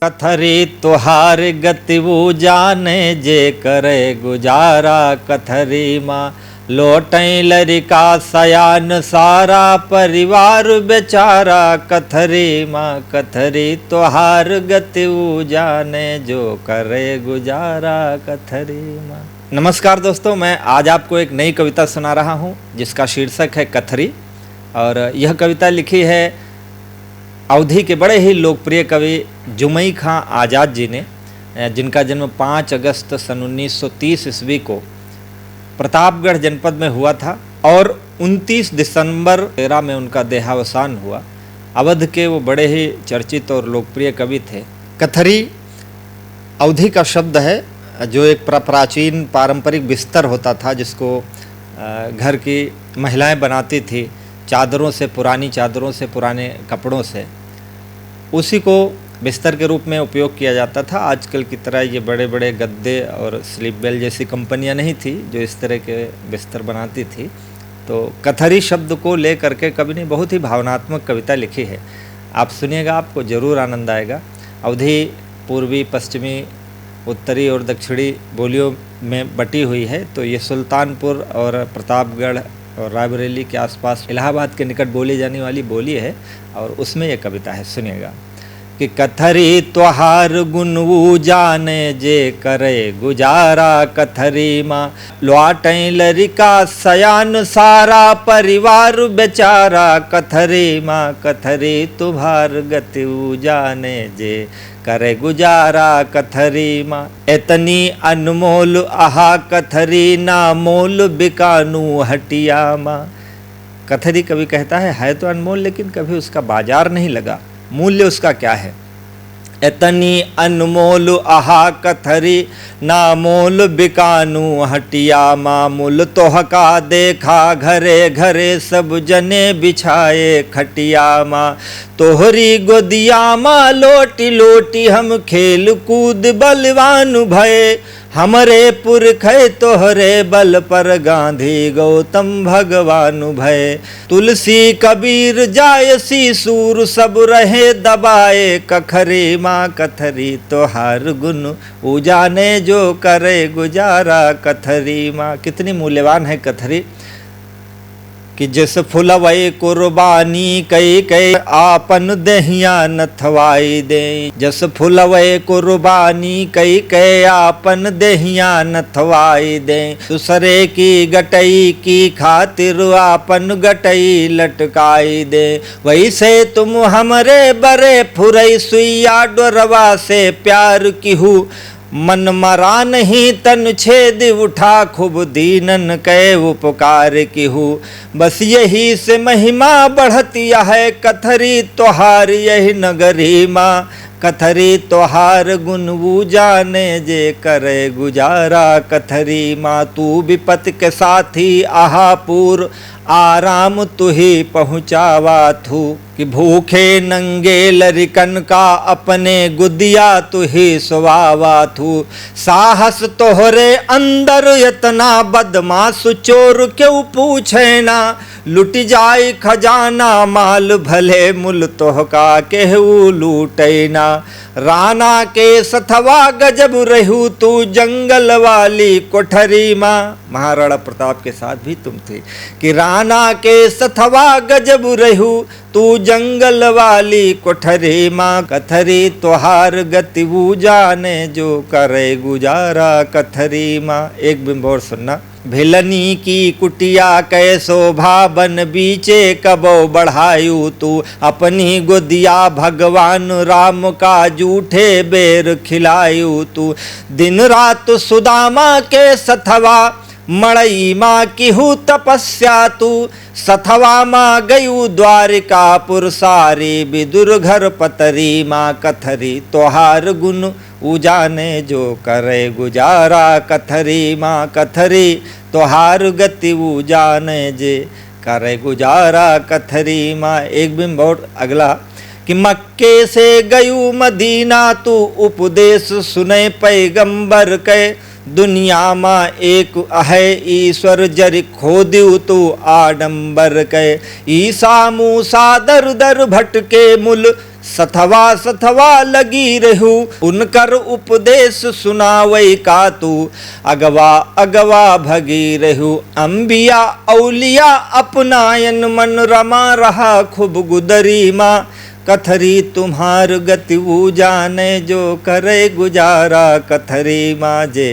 कथरी तुहार गति वो जाने जे करे गुजारा। कथरी माँ लोटई लरिका सयान सारा परिवार बेचारा। कथरी माँ कथरी तुहार गति वो जाने जो करे गुजारा। कथरी माँ। नमस्कार दोस्तों, मैं आज आपको एक नई कविता सुना रहा हूँ जिसका शीर्षक है कथरी। और यह कविता लिखी है अवधी के बड़े ही लोकप्रिय कवि जुमई खां आज़ाद जी ने, जिनका जन्म 5 अगस्त सन 1930 ईस्वी को प्रतापगढ़ जनपद में हुआ था और 29 दिसंबर 13 में उनका देहावसान हुआ। अवध के वो बड़े ही चर्चित और लोकप्रिय कवि थे। कथरी अवधी का शब्द है जो एक प्राचीन पारंपरिक बिस्तर होता था जिसको घर की महिलाएं बनाती थी, चादरों से, पुरानी चादरों से, पुराने कपड़ों से। उसी को बिस्तर के रूप में उपयोग किया जाता था। आजकल की तरह ये बड़े बड़े गद्दे और स्लीप बेल जैसी कंपनियां नहीं थी जो इस तरह के बिस्तर बनाती थी। तो कथरी शब्द को ले करके कवि ने बहुत ही भावनात्मक कविता लिखी है। आप सुनिएगा, आपको ज़रूर आनंद आएगा। अवधी पूर्वी, पश्चिमी, उत्तरी और दक्षिणी बोलियों में बटी हुई है। तो ये सुल्तानपुर और प्रतापगढ़ और रायबरेली के आसपास इलाहाबाद के निकट बोली जाने वाली बोली है और उसमें यह कविता है। सुनिएगा कि कथरी त्वहार गुण वो जाने जे करे गुजारा। कथरी माँ लौटई लरिका सयान सारा परिवार बेचारा। कथरी माँ कथरी तुम्हार गति वो जाने जे करे गुजारा। कथरी माँ इतनी अनमोल आहा कथरी ना मोल बिकानू हटिया माँ। कथरी कवि कहता है तो अनमोल, लेकिन कभी उसका बाजार नहीं लगा। मूल्य उसका क्या है? इतनी अनमोल आहा कथरी ना मोल बिकानू हटिया माँ। मूल तोहका देखा घरे घरे सब जने बिछाए खटिया माँ। तोहरी गोदिया माँ लोटी लोटी हम खेल कूद बलवान भये। हमरे पुरख तोहरे बल पर गांधी गौतम भगवान भय। तुलसी कबीर जायसी सूर सब रहे दबाए। कखरी माँ कथरी तोहार गुण उजाने जो करे गुजारा। कथरी माँ कितनी मूल्यवान है कथरी कि जिस फुलवई कुर्बानी कई कई आपन दहिया नथवाई दे। जस फुलवई कुर्बानी कई कई आपन दहिया नथवाई दे। दूसरे की गटई की खातिर आपन गटई लटकाई दे। वैसे तुम हमरे बरे फुरई सुइया डोरवा से प्यार किहू। मन मरा नहीं तन छेद उठा खूब दीनन कै उपकार किहू। बस यही से महिमा बढ़ती है कथरी तोहार यही नगरी माँ। कथरी तोहार गुण वो जाने जे करे गुजारा। कथरी माँ तू विपत के साथी आहापुर आराम तुही पहुँचावा थू। कि भूखे नंगे लरिकन का अपने गुदिया तुही सुवावा थू। साहस तोहरे अंदर इतना बदमाश चोर क्यों पूछे ना। लुट जाए खजाना माल भले मुल तोहका केहू लूटे ना। राना के सथवा गजब रहू तू जंगल वाली कोठरी माँ। महाराणा प्रताप के साथ भी तुम थे कि राना के सथवा गजब रहू तू जंगल वाली कोठरी माँ। कथरी तोहार गति वो जाने जो करे गुजारा। कथरी माँ एक बिंब और सुनना। भिलनी की कुटिया कै शोभा बन बीचे कबो बढ़ायु तू। अपनी गोदिया भगवान राम का जूठे बेर खिलायु तू। दिन रात सुदामा के सथवा मड़ई माँ किहू तपस्या तू। सथवा माँ गयू द्वारिकापुर सारी विदुर घर पतरी माँ। कथरी तोहार गुण उजाने जो करे गुजारा। कथरी माँ कथरी तोहार गति उजाने जे करे गुजारा। कथरी माँ एक बिंब और अगला कि मक्के से गयू मदीना तू उपदेश सुने पैगंबर के। दुनिया माँ एक है ईश्वर जरि खोदिउ तू आडंबर के। ईसा मूसा दर दर भटके मुल सथवा सथवा लगी रहू उनकर उपदेश सुनावई का तू अगवा अगवा भगी रहू अंबिया औलिया अपनायन मन रमा रहा खूब गुदरी माँ कथरी तुम्हार गति जाने जो करे गुजारा कथरी माँ जे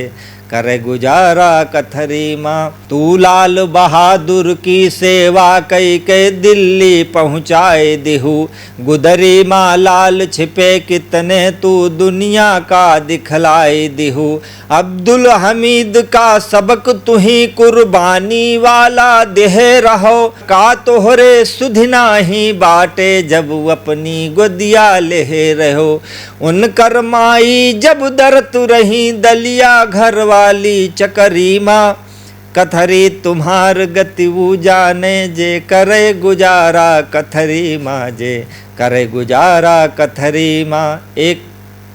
करे गुजारा कथरी माँ तू लाल बहादुर की सेवा कई के दिल्ली पहुँचाए दिहू गुदरी माँ लाल छिपे कितने तू दुनिया का दिखलाए दिहू अब्दुल हमीद का सबक तुही कुर्बानी वाला देह रहो का तोहरे सुधना ही बाटे जब अपनी गोदिया ले रहो उनकर माई जब दरत रही दलिया घर वाली चकरी माँ कथरी तुम्हार गति जाने जे करे गुजारा कथरी माँ जे करे गुजारा कथरी माँ। एक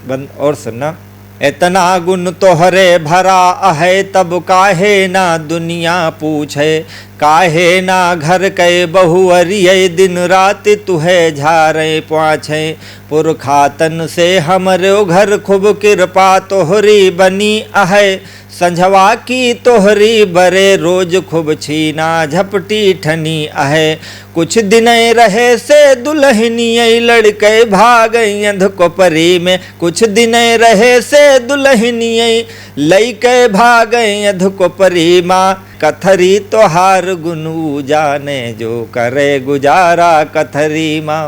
बंद और सुनना इतना गुण तोहरे भरा है तब काहे ना दुनिया पूछे काहे ना घर के बहुअरिये दिन रात तुहे झारे पाछे पुरखातन से हमरो घर खूब कृपा तोहरी बनी है संझवा की तोहरी बरे रोज खूब छीना झपटी ठनी है कुछ दिन रहे से दुल्हनिये लड़के भाग अंधकोपरी में कुछ दिन रहे से दुल्हनिये लइके भाग अंधकोपरी माँ कथरी तोहार गुनु जाने जो करे गुजारा कथरी माँ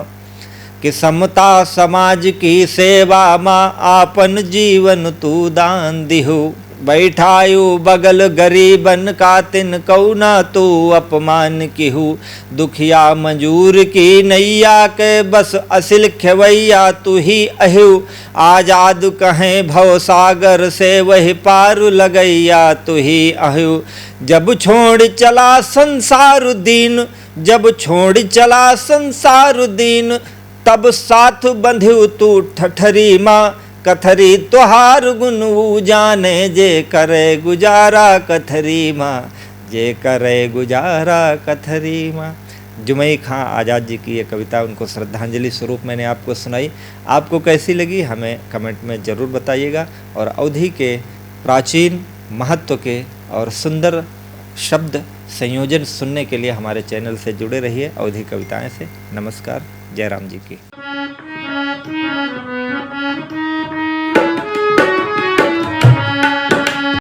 कि समता समाज की सेवा माँ आपन जीवन तू दान दिहू बैठायु बगल गरीबन का तिन कौना तू अपमान किहू दुखिया मंजूर की नैया के बस असिल खेवैया तू ही अहू आजाद कहें भव सागर से वही पार लगैया तू ही अहू जब छोड़ चला संसार दीन जब छोड़ चला संसार दीन तब साथ बंधु तू ठठरी माँ कथरी तोहार गुण जाने जे करे गुजारा कथरी माँ जे करे गुजारा कथरी माँ। जुमई खां आज़ाद जी की ये कविता उनको श्रद्धांजलि स्वरूप मैंने आपको सुनाई। आपको कैसी लगी हमें कमेंट में ज़रूर बताइएगा और अवधि के प्राचीन महत्व के और सुंदर शब्द संयोजन सुनने के लिए हमारे चैनल से जुड़े रहिए अवधि कविताएं से। नमस्कार। जय राम जी की।